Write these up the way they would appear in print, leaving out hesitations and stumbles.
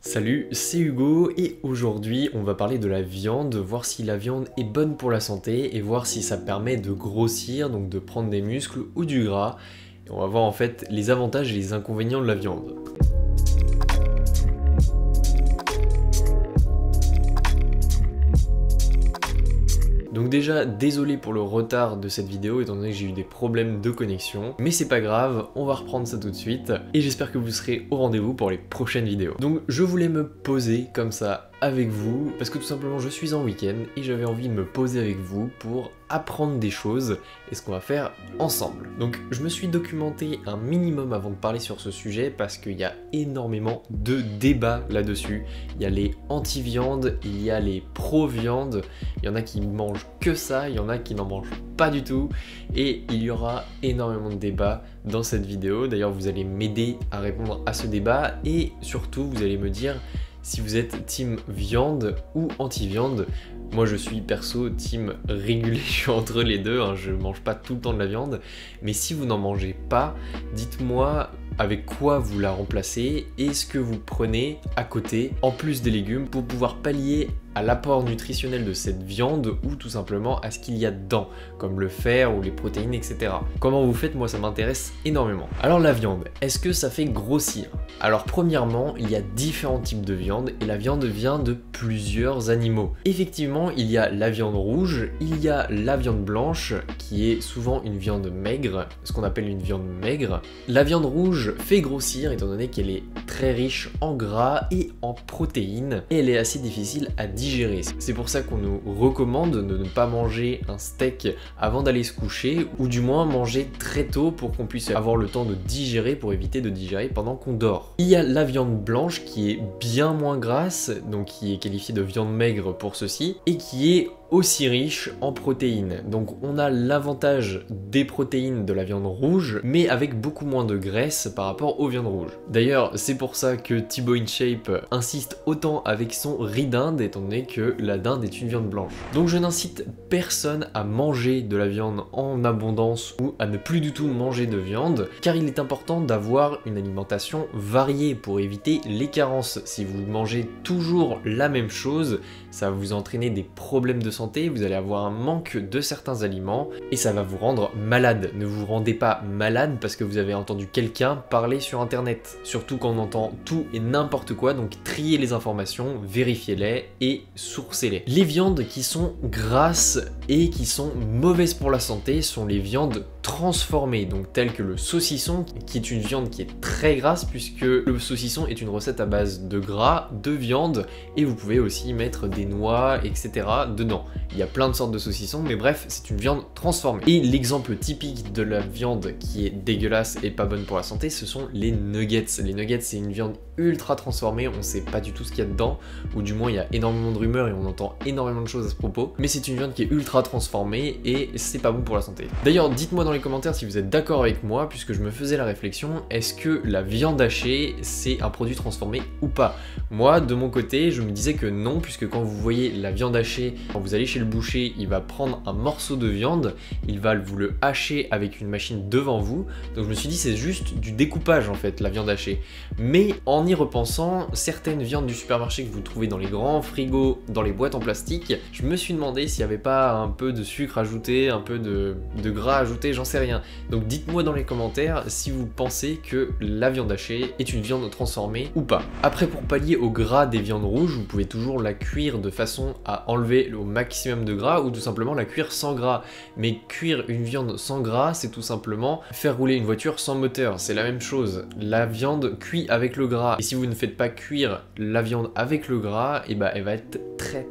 Salut, c'est Hugo et aujourd'hui on va parler de la viande, voir si la viande est bonne pour la santé et voir si ça permet de grossir, donc de prendre des muscles ou du gras. Et on va voir en fait les avantages et les inconvénients de la viande. Donc déjà, désolé pour le retard de cette vidéo étant donné que j'ai eu des problèmes de connexion, mais c'est pas grave, on va reprendre ça tout de suite et j'espère que vous serez au rendez-vous pour les prochaines vidéos. Donc je voulais me poser comme ça avec vous parce que tout simplement je suis en week-end et j'avais envie de me poser avec vous pour apprendre des choses et ce qu'on va faire ensemble. Donc je me suis documenté un minimum avant de parler sur ce sujet parce qu'il y a énormément de débats là-dessus. Il y a les anti-viande, il y a les pro-viande, il y en a qui mangent que ça, il y en a qui n'en mangent pas du tout et il y aura énormément de débats dans cette vidéo. D'ailleurs vous allez m'aider à répondre à ce débat et surtout vous allez me dire si vous êtes team viande ou anti-viande. Moi je suis perso team régulé, je suis entre les deux, hein, je mange pas tout le temps de la viande, mais si vous n'en mangez pas, dites-moi avec quoi vous la remplacez et ce que vous prenez à côté, en plus des légumes, pour pouvoir pallier à l'apport nutritionnel de cette viande ou tout simplement à ce qu'il y a dedans, comme le fer ou les protéines, etc. Comment vous faites? Moi ça m'intéresse énormément. Alors la viande, est-ce que ça fait grossir? Alors premièrement, il y a différents types de viande et la viande vient de plusieurs animaux. Effectivement, il y a la viande rouge, il y a la viande blanche qui est souvent une viande maigre, ce qu'on appelle une viande maigre. La viande rouge fait grossir étant donné qu'elle est très riche en gras et en protéines et elle est assez difficile à digérer. C'est pour ça qu'on nous recommande de ne pas manger un steak avant d'aller se coucher ou du moins manger très tôt pour qu'on puisse avoir le temps de digérer pour éviter de digérer pendant qu'on dort. Il y a la viande blanche qui est bien moins grasse, donc qui est qualifiée de viande maigre pour ceci et qui est aussi riche en protéines. Donc on a l'avantage des protéines de la viande rouge, mais avec beaucoup moins de graisse par rapport aux viandes rouges. D'ailleurs, c'est pour ça que Thibaut InShape insiste autant avec son riz d'Inde, étant donné que la dinde est une viande blanche. Donc je n'incite personne à manger de la viande en abondance ou à ne plus du tout manger de viande, car il est important d'avoir une alimentation variée pour éviter les carences. Si vous mangez toujours la même chose, ça va vous entraîner des problèmes de santé, vous allez avoir un manque de certains aliments et ça va vous rendre malade. Ne vous rendez pas malade parce que vous avez entendu quelqu'un parler sur internet. Surtout quand on entend tout et n'importe quoi, donc triez les informations, vérifiez-les et sourcez-les. Les viandes qui sont grasses et qui sont mauvaises pour la santé sont les viandes transformées, donc telles que le saucisson, qui est une viande qui est très grasse puisque le saucisson est une recette à base de gras, de viande et vous pouvez aussi mettre des noix, etc. dedans. Il y a plein de sortes de saucissons, mais bref, c'est une viande transformée. Et l'exemple typique de la viande qui est dégueulasse et pas bonne pour la santé, ce sont les nuggets. Les nuggets, c'est une viande ultra transformée, on sait pas du tout ce qu'il y a dedans, ou du moins il y a énormément de rumeurs et on entend énormément de choses à ce propos, mais c'est une viande qui est ultra transformée et c'est pas bon pour la santé. D'ailleurs, dites-moi dans les commentaires si vous êtes d'accord avec moi, puisque je me faisais la réflexion, est-ce que la viande hachée, c'est un produit transformé ou pas? Moi, de mon côté, je me disais que non, puisque quand vous voyez la viande hachée, quand vous allez chez le boucher, il va prendre un morceau de viande, il va vous le hacher avec une machine devant vous, donc je me suis dit c'est juste du découpage en fait, la viande hachée. Mais en y repensant, certaines viandes du supermarché que vous trouvez dans les grands frigos, dans les boîtes en plastique, je me suis demandé s'il n'y avait pas un peu de sucre ajouté, un peu de gras ajouté, j'en sais rien. Donc dites-moi dans les commentaires si vous pensez que la viande hachée est une viande transformée ou pas. Après, pour pallier au gras des viandes rouges, vous pouvez toujours la cuire de façon à enlever au maximum de gras ou tout simplement la cuire sans gras. Mais cuire une viande sans gras, c'est tout simplement faire rouler une voiture sans moteur, c'est la même chose. La viande cuit avec le gras. Et si vous ne faites pas cuire la viande avec le gras, et bah elle va être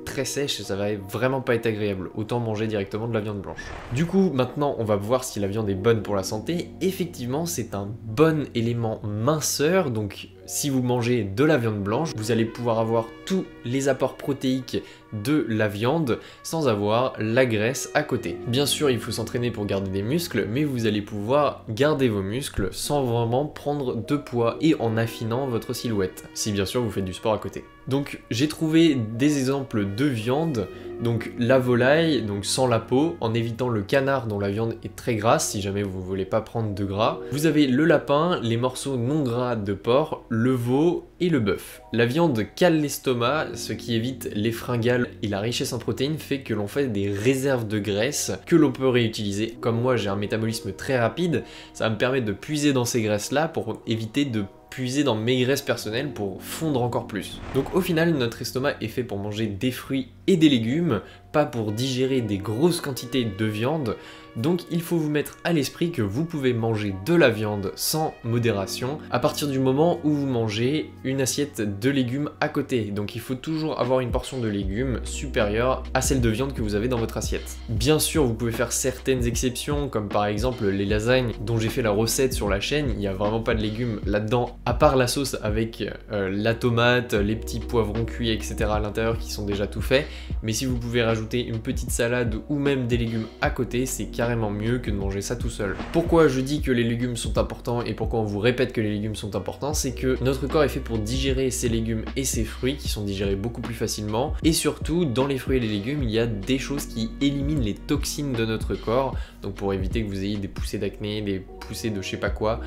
très sèche et ça va vraiment pas être agréable. Autant manger directement de la viande blanche. Du coup, maintenant on va voir si la viande est bonne pour la santé. Effectivement, c'est un bon élément minceur, donc si vous mangez de la viande blanche, vous allez pouvoir avoir tous les apports protéiques de la viande sans avoir la graisse à côté. Bien sûr, il faut s'entraîner pour garder des muscles, mais vous allez pouvoir garder vos muscles sans vraiment prendre de poids et en affinant votre silhouette, si bien sûr vous faites du sport à côté. Donc j'ai trouvé des exemples de viande, donc la volaille, donc sans la peau, en évitant le canard dont la viande est très grasse si jamais vous voulez pas prendre de gras. Vous avez le lapin, les morceaux non gras de porc, le veau et le bœuf. La viande cale l'estomac, ce qui évite les fringales, et la richesse en protéines fait que l'on fait des réserves de graisse que l'on peut réutiliser. Comme moi j'ai un métabolisme très rapide, ça va me permettre de puiser dans ces graisses là pour éviter de puiser dans mes graisses personnelles pour fondre encore plus. Donc au final, notre estomac est fait pour manger des fruits et des légumes, pas pour digérer des grosses quantités de viande. Donc il faut vous mettre à l'esprit que vous pouvez manger de la viande sans modération à partir du moment où vous mangez une assiette de légumes à côté. Donc il faut toujours avoir une portion de légumes supérieure à celle de viande que vous avez dans votre assiette. Bien sûr, vous pouvez faire certaines exceptions, comme par exemple les lasagnes dont j'ai fait la recette sur la chaîne. Il n'y a vraiment pas de légumes là-dedans, à part la sauce avec la tomate, les petits poivrons cuits, etc. à l'intérieur qui sont déjà tout faits. Mais si vous pouvez rajouter une petite salade ou même des légumes à côté, c'est carrément mieux que de manger ça tout seul. Pourquoi je dis que les légumes sont importants et pourquoi on vous répète que les légumes sont importants, c'est que notre corps est fait pour digérer ces légumes et ces fruits qui sont digérés beaucoup plus facilement, et surtout dans les fruits et les légumes il y a des choses qui éliminent les toxines de notre corps, donc pour éviter que vous ayez des poussées d'acné, des poussées de je sais pas quoi,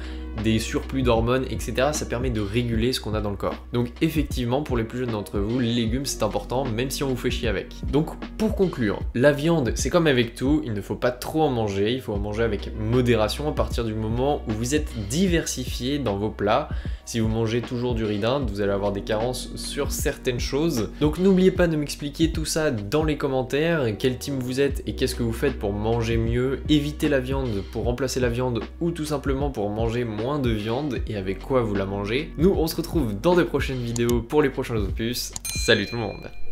des surplus d'hormones, etc. Ça permet de réguler ce qu'on a dans le corps. Donc effectivement, pour les plus jeunes d'entre vous, les légumes c'est important, même si on vous fait chier avec. Donc pour conclure, la viande c'est comme avec tout, il ne faut pas trop en manger, il faut en manger avec modération à partir du moment où vous êtes diversifié dans vos plats. Si vous mangez toujours du riz d'Inde, vous allez avoir des carences sur certaines choses. Donc n'oubliez pas de m'expliquer tout ça dans les commentaires, quel team vous êtes et qu'est-ce que vous faites pour manger mieux, éviter la viande pour remplacer la viande ou tout simplement pour manger moins de viande et avec quoi vous la mangez. Nous on se retrouve dans de prochaines vidéos pour les prochains opus. Salut tout le monde!